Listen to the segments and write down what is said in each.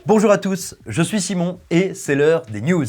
Bonjour à tous, je suis Simon et c'est l'heure des news.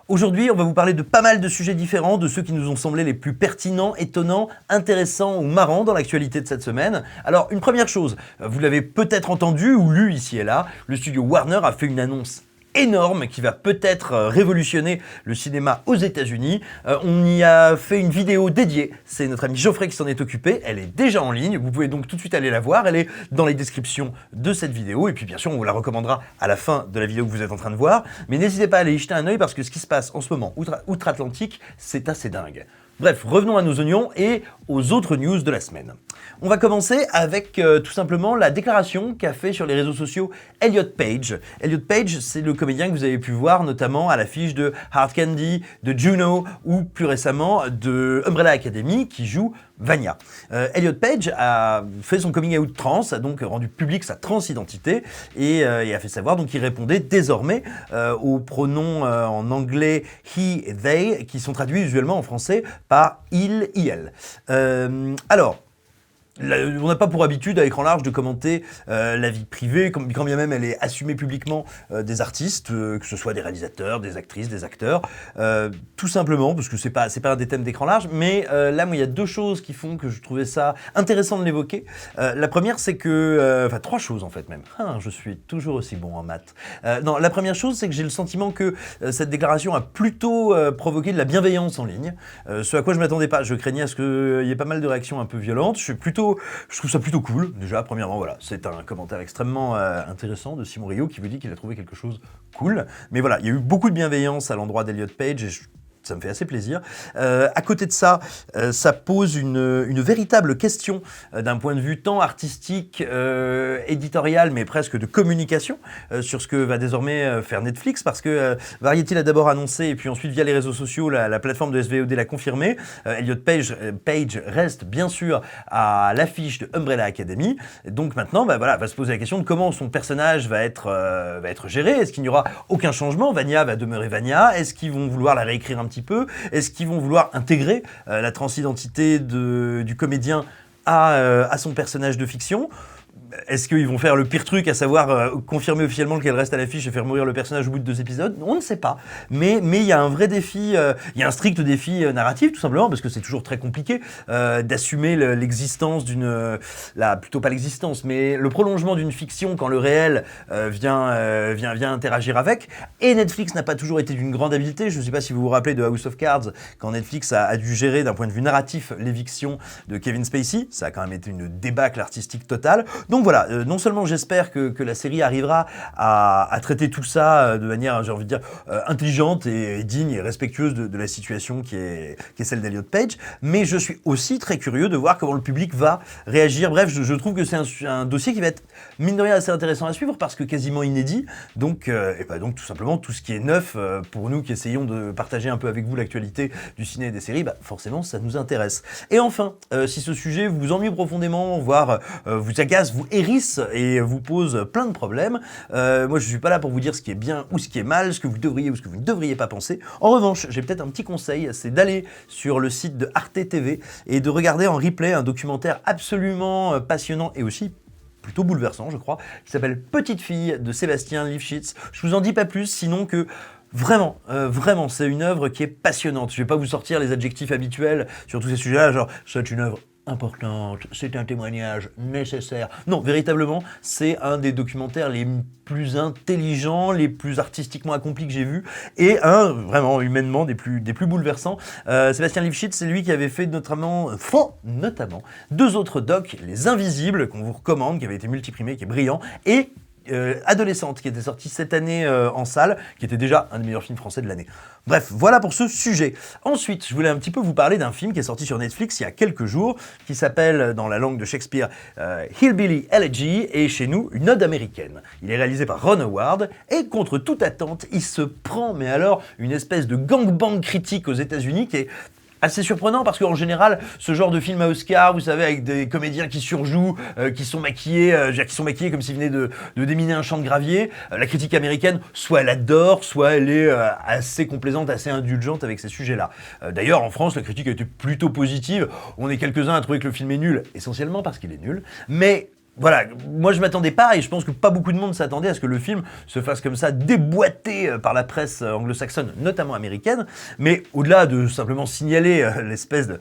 Aujourd'hui, on va vous parler de pas mal de sujets différents, de ceux qui nous ont semblé les plus pertinents, étonnants, intéressants ou marrants dans l'actualité de cette semaine. Alors, une première chose, vous l'avez peut-être entendu ou lu ici et là, le studio Warner a fait une annonce énorme qui va peut-être révolutionner le cinéma aux États-Unis. On y a fait une vidéo dédiée. C'est notre ami Geoffrey qui s'en est occupé. Elle est déjà en ligne. Vous pouvez donc tout de suite aller la voir. Elle est dans les descriptions de cette vidéo. Et puis bien sûr, on vous la recommandera à la fin de la vidéo que vous êtes en train de voir. Mais n'hésitez pas à aller y jeter un œil parce que ce qui se passe en ce moment outre-Atlantique, c'est assez dingue. Bref, revenons à nos oignons et aux autres news de la semaine. On va commencer avec tout simplement la déclaration qu'a fait sur les réseaux sociaux Elliot Page. Elliot Page, c'est le comédien que vous avez pu voir notamment à l'affiche de Hard Candy, de Juno ou plus récemment de Umbrella Academy qui joue Vanya. Elliot Page a fait son coming out trans, a donc rendu public sa transidentité et a fait savoir donc qu'il répondait désormais aux pronoms en anglais he et they qui sont traduits usuellement en français par il, il. Alors, on n'a pas pour habitude à écran large de commenter la vie privée, quand bien même elle est assumée publiquement des artistes, que ce soit des réalisateurs, des actrices, des acteurs, tout simplement parce que c'est pas un des thèmes d'écran large, mais là moi il y a deux choses qui font que je trouvais ça intéressant de l'évoquer. La première c'est que, enfin trois choses en fait même, je suis toujours aussi bon en maths. Non, la première chose c'est que j'ai le sentiment que cette déclaration a plutôt provoqué de la bienveillance en ligne, ce à quoi je m'attendais pas, je craignais à ce qu'il y ait pas mal de réactions un peu violentes, je trouve ça plutôt cool, déjà, premièrement, voilà, c'est un commentaire extrêmement intéressant de Simon Rio qui vous dit qu'il a trouvé quelque chose cool. Mais voilà, il y a eu beaucoup de bienveillance à l'endroit d'Elliot Page et ça me fait assez plaisir. À côté de ça, ça pose une véritable question d'un point de vue tant artistique, éditorial, mais presque de communication sur ce que va désormais faire Netflix, parce que Variety l'a d'abord annoncé, et puis ensuite via les réseaux sociaux, la plateforme de SVOD l'a confirmé. Elliot Page reste bien sûr à l'affiche de Umbrella Academy. Donc maintenant, va se poser la question de comment son personnage va être géré. Est-ce qu'il n'y aura aucun changement? Vanya va demeurer Vanya. Est-ce qu'ils vont vouloir la réécrire un petit peu? Est-ce qu'ils vont vouloir intégrer la transidentité du comédien à son personnage de fiction? Est-ce qu'ils vont faire le pire truc, à savoir confirmer officiellement qu'elle reste à l'affiche et faire mourir le personnage au bout de 2 épisodes? On ne sait pas. Mais il y a un vrai défi, il y a un strict défi narratif, tout simplement, parce que c'est toujours très compliqué d'assumer l'existence plutôt pas l'existence, mais le prolongement d'une fiction quand le réel vient interagir avec. Et Netflix n'a pas toujours été d'une grande habileté. Je ne sais pas si vous vous rappelez de House of Cards, quand Netflix a dû gérer d'un point de vue narratif l'éviction de Kevin Spacey. Ça a quand même été une débâcle artistique totale. Donc voilà, non seulement j'espère que la série arrivera à traiter tout ça de manière, j'ai envie de dire, intelligente et digne et respectueuse de la situation qui est celle d'Elliot Page, mais je suis aussi très curieux de voir comment le public va réagir. Bref, je trouve que c'est un dossier qui va être, mine de rien, assez intéressant à suivre parce que quasiment inédit. Donc tout simplement, tout ce qui est neuf, pour nous qui essayons de partager un peu avec vous l'actualité du ciné et des séries, forcément, ça nous intéresse. Et enfin, si ce sujet vous ennuie profondément, voire vous agace, vous hérisse et vous pose plein de problèmes, moi je suis pas là pour vous dire ce qui est bien ou ce qui est mal, ce que vous devriez ou ce que vous ne devriez pas penser. En revanche, j'ai peut-être un petit conseil, c'est d'aller sur le site de Arte TV et de regarder en replay un documentaire absolument passionnant et aussi plutôt bouleversant, je crois, qui s'appelle Petite fille de Sébastien Lifshitz. Je vous en dis pas plus, sinon que vraiment, c'est une œuvre qui est passionnante. Je vais pas vous sortir les adjectifs habituels sur tous ces sujets-là, genre c'est une œuvre importante, c'est un témoignage nécessaire. Non, véritablement, c'est un des documentaires les plus intelligents, les plus artistiquement accomplis que j'ai vus, et vraiment, humainement, des plus bouleversants. Sébastien Lifshitz, c'est lui qui avait fait notamment 2 autres docs, Les Invisibles, qu'on vous recommande, qui avait été multiprimé, qui est brillant, et Adolescente, qui était sorti cette année en salle, qui était déjà un des meilleurs films français de l'année. Bref, voilà pour ce sujet. Ensuite, je voulais un petit peu vous parler d'un film qui est sorti sur Netflix il y a quelques jours, qui s'appelle, dans la langue de Shakespeare, Hillbilly Elegy, et chez nous, Une ode américaine. Il est réalisé par Ron Howard, et contre toute attente, il se prend, mais alors, une espèce de gangbang critique aux États-Unis qui est assez surprenant parce qu'en général, ce genre de film à Oscar, vous savez, avec des comédiens qui surjouent, qui sont maquillés comme s'ils venaient de déminer un champ de gravier, la critique américaine, soit elle adore, soit elle est assez complaisante, assez indulgente avec ces sujets-là. D'ailleurs, en France, la critique a été plutôt positive. On est quelques-uns à trouver que le film est nul, essentiellement parce qu'il est nul, mais voilà, moi je m'attendais pas, et je pense que pas beaucoup de monde s'attendait à ce que le film se fasse comme ça, déboîté par la presse anglo-saxonne, notamment américaine, mais au-delà de simplement signaler l'espèce de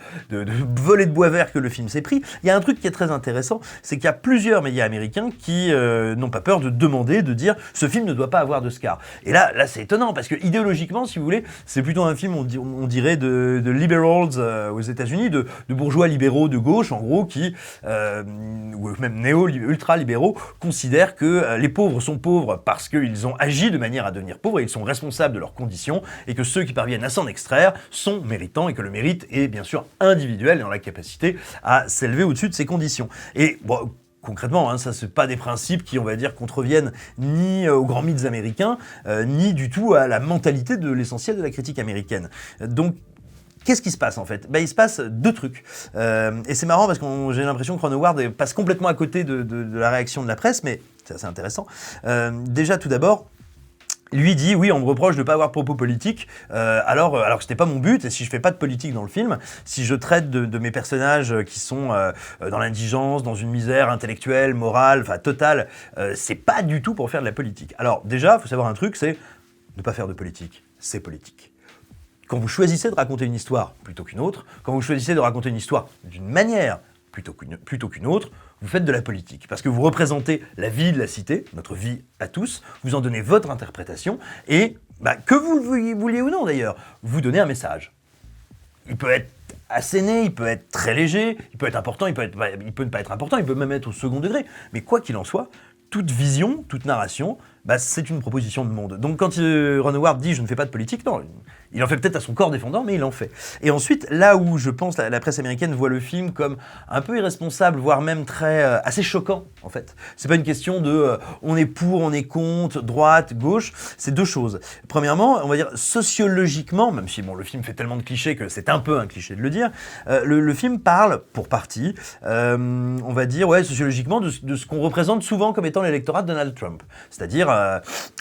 volet de bois vert que le film s'est pris, il y a un truc qui est très intéressant, c'est qu'il y a plusieurs médias américains qui n'ont pas peur de demander, de dire ce film ne doit pas avoir d'Oscar. Et là c'est étonnant, parce que idéologiquement, si vous voulez, c'est plutôt un film, on dirait, de liberals aux États-Unis, de bourgeois libéraux de gauche, en gros, qui, ou même ultra-libéraux, considèrent que les pauvres sont pauvres parce qu'ils ont agi de manière à devenir pauvres et ils sont responsables de leurs conditions, et que ceux qui parviennent à s'en extraire sont méritants, et que le mérite est bien sûr individuel et en la capacité à s'élever au-dessus de ces conditions. Et bon, concrètement, ça c'est pas des principes qui, on va dire, contreviennent ni aux grands mythes américains, ni du tout à la mentalité de l'essentiel de la critique américaine. Donc, qu'est-ce qui se passe en fait ? Il se passe deux trucs. Et c'est marrant parce que j'ai l'impression que Ron Howard passe complètement à côté de la réaction de la presse, mais c'est assez intéressant. Déjà, tout d'abord, lui dit, oui, on me reproche de ne pas avoir de propos politiques, alors que c'était pas mon but, et si je fais pas de politique dans le film, si je traite de mes personnages qui sont dans l'indigence, dans une misère intellectuelle, morale, totale, c'est pas du tout pour faire de la politique. Alors déjà, il faut savoir un truc, c'est ne pas faire de politique, c'est politique. Quand vous choisissez de raconter une histoire plutôt qu'une autre, quand vous choisissez de raconter une histoire d'une manière plutôt qu'une autre, vous faites de la politique. Parce que vous représentez la vie de la cité, notre vie à tous, vous en donnez votre interprétation, et que vous le vouliez ou non d'ailleurs, vous donnez un message. Il peut être asséné, il peut être très léger, il peut être important, il peut ne pas être important, il peut même être au second degré. Mais quoi qu'il en soit, toute vision, toute narration, c'est une proposition de monde. Donc quand Ron Howard dit « je ne fais pas de politique », non, il en fait peut-être à son corps défendant, mais il en fait. Et ensuite, là où je pense la presse américaine voit le film comme un peu irresponsable, voire même assez choquant, en fait. C'est pas une question de on est pour, on est contre, droite, gauche, c'est deux choses. Premièrement, on va dire sociologiquement, même si le film fait tellement de clichés que c'est un peu un cliché de le dire, le film parle, pour partie, on va dire, sociologiquement, de ce qu'on représente souvent comme étant l'électorat de Donald Trump. C'est-à-dire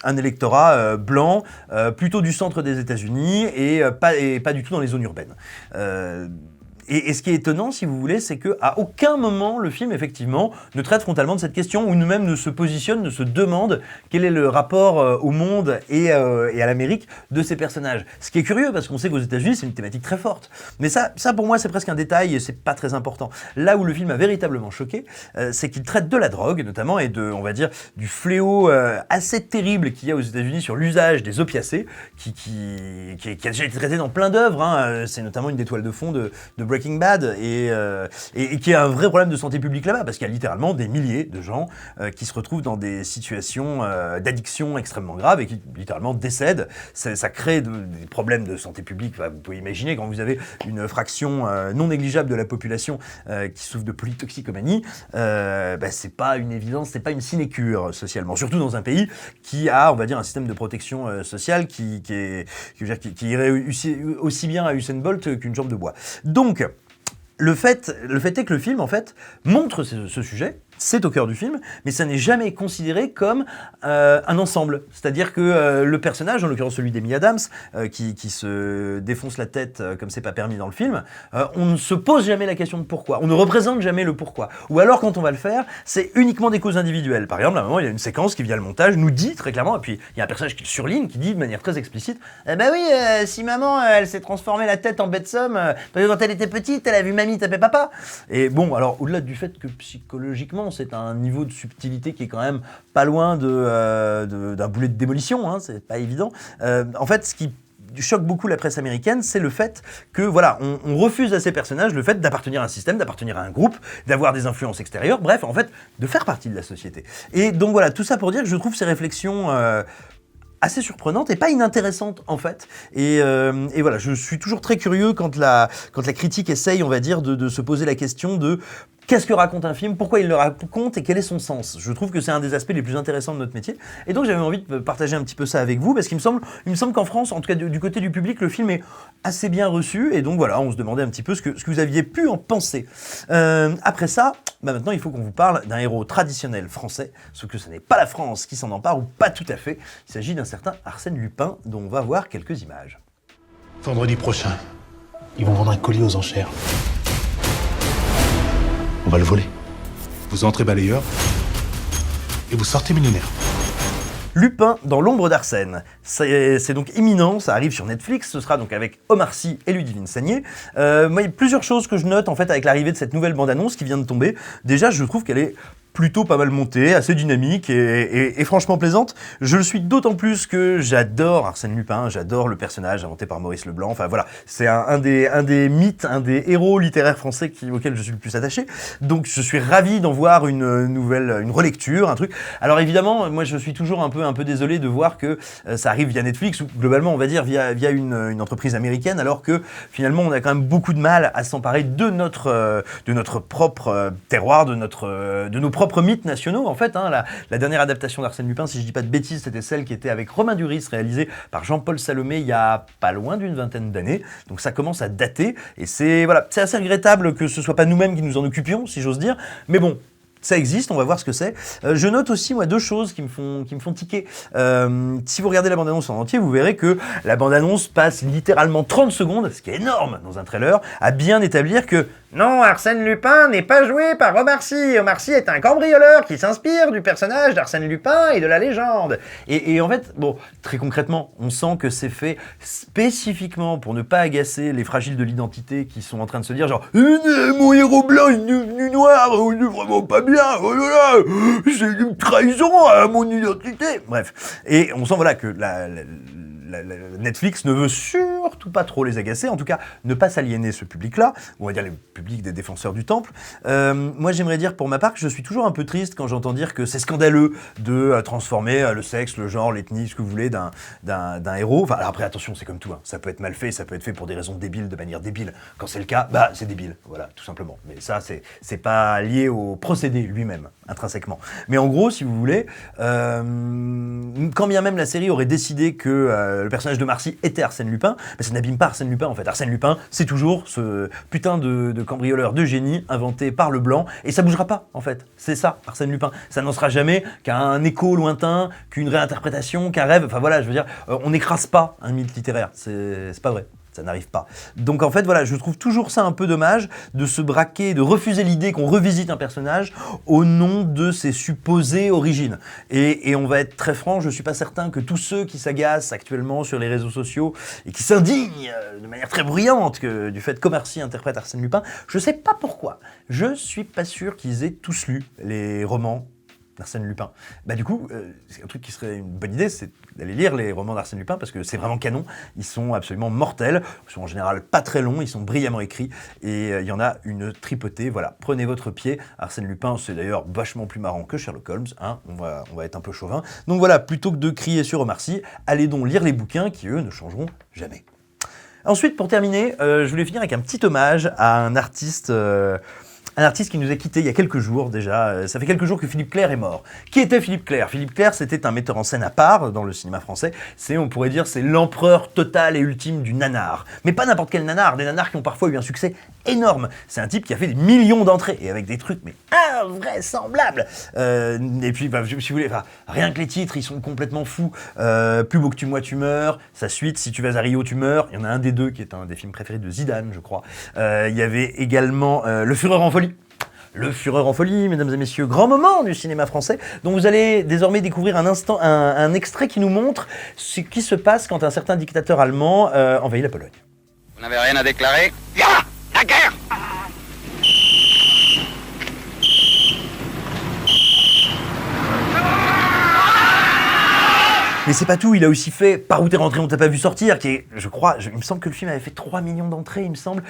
un électorat blanc, plutôt du centre des États-Unis, et pas du tout dans les zones urbaines. Et ce qui est étonnant, si vous voulez, c'est qu'à aucun moment le film, effectivement, ne traite frontalement de cette question, ou même ne se positionne, ne se demande quel est le rapport au monde et à l'Amérique de ces personnages. Ce qui est curieux, parce qu'on sait qu'aux États-Unis, c'est une thématique très forte. Mais ça pour moi, c'est presque un détail, et c'est pas très important. Là où le film a véritablement choqué, c'est qu'il traite de la drogue, notamment, et on va dire, du fléau assez terrible qu'il y a aux États-Unis sur l'usage des opiacés, qui a déjà été traité dans plein d'œuvres. C'est notamment une des toiles de fond de Breaking Bad, et qui a un vrai problème de santé publique là-bas, parce qu'il y a littéralement des milliers de gens qui se retrouvent dans des situations d'addiction extrêmement graves et qui littéralement décèdent. Ça crée des problèmes de santé publique. Vous pouvez imaginer, quand vous avez une fraction non négligeable de la population qui souffre de polytoxicomanie, c'est pas une évidence, c'est pas une sinécure socialement, surtout dans un pays qui a, on va dire, un système de protection sociale qui irait aussi bien à Usain Bolt qu'une jambe de bois. Donc, le fait est que le film, en fait, montre ce sujet, c'est au cœur du film, mais ça n'est jamais considéré comme un ensemble. C'est-à-dire que le personnage, en l'occurrence celui d'Amy Adams, qui se défonce la tête comme c'est pas permis dans le film, on ne se pose jamais la question de pourquoi. On ne représente jamais le pourquoi. Ou alors, quand on va le faire, c'est uniquement des causes individuelles. Par exemple, à un moment, il y a une séquence qui, via le montage, nous dit très clairement, et puis il y a un personnage qui surligne, qui dit de manière très explicite, si maman, elle s'est transformée la tête en bête somme, parce que quand elle était petite, elle a vu mamie taper papa. Et bon, alors, au-delà du fait que psychologiquement, c'est un niveau de subtilité qui est quand même pas loin d'un boulet de démolition, c'est pas évident. En fait, ce qui choque beaucoup la presse américaine, c'est le fait que, on refuse à ces personnages le fait d'appartenir à un système, d'appartenir à un groupe, d'avoir des influences extérieures, bref, en fait, de faire partie de la société. Et donc voilà, tout ça pour dire que je trouve ces réflexions assez surprenante et pas inintéressante en fait. Et voilà, je suis toujours très curieux quand la critique essaye, on va dire, de se poser la question de qu'est-ce que raconte un film, pourquoi il le raconte et quel est son sens. Je trouve que c'est un des aspects les plus intéressants de notre métier. Et donc j'avais envie de partager un petit peu ça avec vous, parce qu'il me semble qu'en France, en tout cas du côté du public, le film est assez bien reçu. Et donc voilà, on se demandait un petit peu ce que vous aviez pu en penser. Après ça, maintenant il faut qu'on vous parle d'un héros traditionnel français, sauf que ce n'est pas la France qui s'en empare, ou pas tout à fait. Il s'agit d'un certain Arsène Lupin, dont on va voir quelques images. Vendredi prochain, ils vont vendre un colis aux enchères. On va le voler. Vous entrez balayeur et vous sortez millionnaire. Lupin dans l'ombre d'Arsène. C'est donc imminent, ça arrive sur Netflix, ce sera donc avec Omar Sy et Ludivine Sagnier. Moi, il y a plusieurs choses que je note en fait avec l'arrivée de cette nouvelle bande-annonce qui vient de tomber. Déjà, je trouve qu'elle est plutôt pas mal montée, assez dynamique et franchement plaisante. Je le suis d'autant plus que j'adore Arsène Lupin, j'adore le personnage inventé par Maurice Leblanc. Enfin voilà, c'est un des mythes, un des héros littéraires français auquel je suis le plus attaché. Donc je suis ravi d'en voir une relecture, un truc. Alors évidemment, moi je suis toujours un peu désolé de voir que ça arrive via Netflix ou globalement on va dire via une entreprise américaine, alors que finalement on a quand même beaucoup de mal à s'emparer de notre propre terroir, de nos propres mythes nationaux en fait. La dernière adaptation d'Arsène Lupin, si je dis pas de bêtises, c'était celle qui était avec Romain Duris, réalisée par Jean-Paul Salomé il y a pas loin d'une vingtaine d'années. Donc ça commence à dater et c'est assez regrettable que ce soit pas nous-mêmes qui nous en occupions, si j'ose dire. Mais bon, ça existe, on va voir ce que c'est. Je note aussi, moi, deux choses qui me font tiquer. Si vous regardez la bande-annonce en entier, vous verrez que la bande-annonce passe littéralement 30 secondes, ce qui est énorme dans un trailer, à bien établir que non, Arsène Lupin n'est pas joué par Omar Sy. Omar Sy est un cambrioleur qui s'inspire du personnage d'Arsène Lupin et de la légende. Et en fait, bon, très concrètement, on sent que c'est fait spécifiquement pour ne pas agacer les fragiles de l'identité qui sont en train de se dire genre mon héros blanc est devenu noir, il est vraiment pas bien, oh là là, c'est une trahison à mon identité. Bref, et on sent voilà que Netflix ne veut surtout pas trop les agacer, en tout cas ne pas s'aliéner ce public-là, on va dire le public des défenseurs du temple. Moi j'aimerais dire pour ma part que je suis toujours un peu triste quand j'entends dire que c'est scandaleux de transformer le sexe, le genre, l'ethnie, ce que vous voulez d'un héros. Enfin alors après attention, c'est comme tout, ça peut être mal fait, ça peut être fait pour des raisons débiles, de manière débile. Quand c'est le cas, bah c'est débile, voilà, tout simplement. Mais ça c'est pas lié au procédé lui-même, intrinsèquement. Mais en gros, si vous voulez, quand bien même la série aurait décidé que le personnage de Marcy était Arsène Lupin, mais ça n'abîme pas Arsène Lupin en fait. Arsène Lupin, c'est toujours ce putain de cambrioleur de génie inventé par le blanc, et ça bougera pas en fait. C'est ça, Arsène Lupin. Ça n'en sera jamais qu'un écho lointain, qu'une réinterprétation, qu'un rêve. Enfin voilà, je veux dire, on n'écrase pas un mythe littéraire. C'est pas vrai. Ça n'arrive pas. Donc en fait, voilà, je trouve toujours ça un peu dommage de se braquer, de refuser l'idée qu'on revisite un personnage au nom de ses supposées origines. Et on va être très franc, je suis pas certain que tous ceux qui s'agacent actuellement sur les réseaux sociaux et qui s'indignent de manière très bruyante du fait qu'Omar Sy interprète Arsène Lupin, je sais pas pourquoi. Je suis pas sûr qu'ils aient tous lu les romans d'Arsène Lupin. Bah du coup, c'est un truc qui serait une bonne idée, c'est d'aller lire les romans d'Arsène Lupin parce que c'est vraiment canon, ils sont absolument mortels, ils sont en général pas très longs, ils sont brillamment écrits et il y en a une tripotée, voilà, prenez votre pied. Arsène Lupin, c'est d'ailleurs vachement plus marrant que Sherlock Holmes, on va être un peu chauvin. Donc voilà, plutôt que de crier sur Omar Sy, allez donc lire les bouquins qui eux ne changeront jamais. Ensuite, pour terminer, je voulais finir avec un petit hommage à un artiste qui nous a quittés il y a quelques jours déjà. Ça fait quelques jours que Philippe Clair est mort. Qui était Philippe Clair ? Philippe Clair, c'était un metteur en scène à part dans le cinéma français. On pourrait dire, c'est l'empereur total et ultime du nanar. Mais pas n'importe quel nanar, des nanars qui ont parfois eu un succès énorme. C'est un type qui a fait des millions d'entrées et avec des trucs mais invraisemblables. Et puis, si vous voulez, rien que les titres, ils sont complètement fous. Plus beau que tu moi, tu meurs. Sa suite, Si tu vas à Rio, tu meurs. Il y en a un des deux qui est un des films préférés de Zidane, je crois. Il y avait également Le Führer en folie. Le Führer en folie, mesdames et messieurs, grand moment du cinéma français, dont vous allez désormais découvrir un extrait qui nous montre ce qui se passe quand un certain dictateur allemand envahit la Pologne. Vous n'avez rien à déclarer ? Viens ! La guerre ! Mais c'est pas tout, il a aussi fait Par où t'es rentré, on t'a pas vu sortir, qui est, je crois, il me semble que le film avait fait 3 millions d'entrées, il me semble,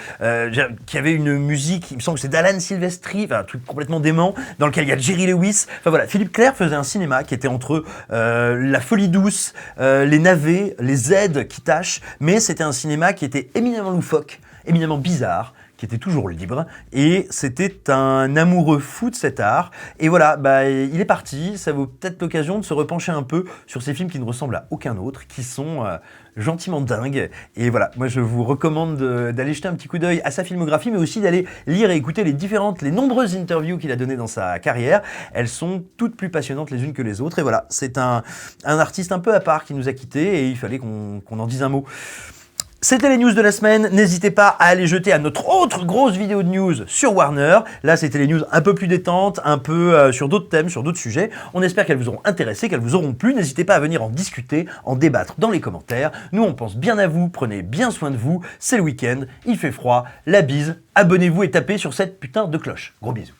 qui avait une musique, il me semble que c'est d'Alan Silvestri, un truc complètement dément, dans lequel il y a Jerry Lewis. Enfin voilà, Philippe Clair faisait un cinéma qui était entre la folie douce, les navets, les aides qui tâchent, mais c'était un cinéma qui était éminemment loufoque, éminemment bizarre, qui était toujours libre, et c'était un amoureux fou de cet art. Et voilà, il est parti, ça vaut peut-être l'occasion de se repencher un peu sur ces films qui ne ressemblent à aucun autre, qui sont gentiment dingues. Et voilà, moi je vous recommande d'aller jeter un petit coup d'œil à sa filmographie, mais aussi d'aller lire et écouter les nombreuses interviews qu'il a données dans sa carrière. Elles sont toutes plus passionnantes les unes que les autres. Et voilà, c'est un artiste un peu à part qui nous a quittés, et il fallait qu'on en dise un mot. C'était les news de la semaine. N'hésitez pas à aller jeter à notre autre grosse vidéo de news sur Warner. Là, c'était les news un peu plus détentes, un peu sur d'autres thèmes, sur d'autres sujets. On espère qu'elles vous auront intéressé, qu'elles vous auront plu. N'hésitez pas à venir en discuter, en débattre dans les commentaires. Nous, on pense bien à vous. Prenez bien soin de vous. C'est le week-end. Il fait froid. La bise. Abonnez-vous et tapez sur cette putain de cloche. Gros bisous.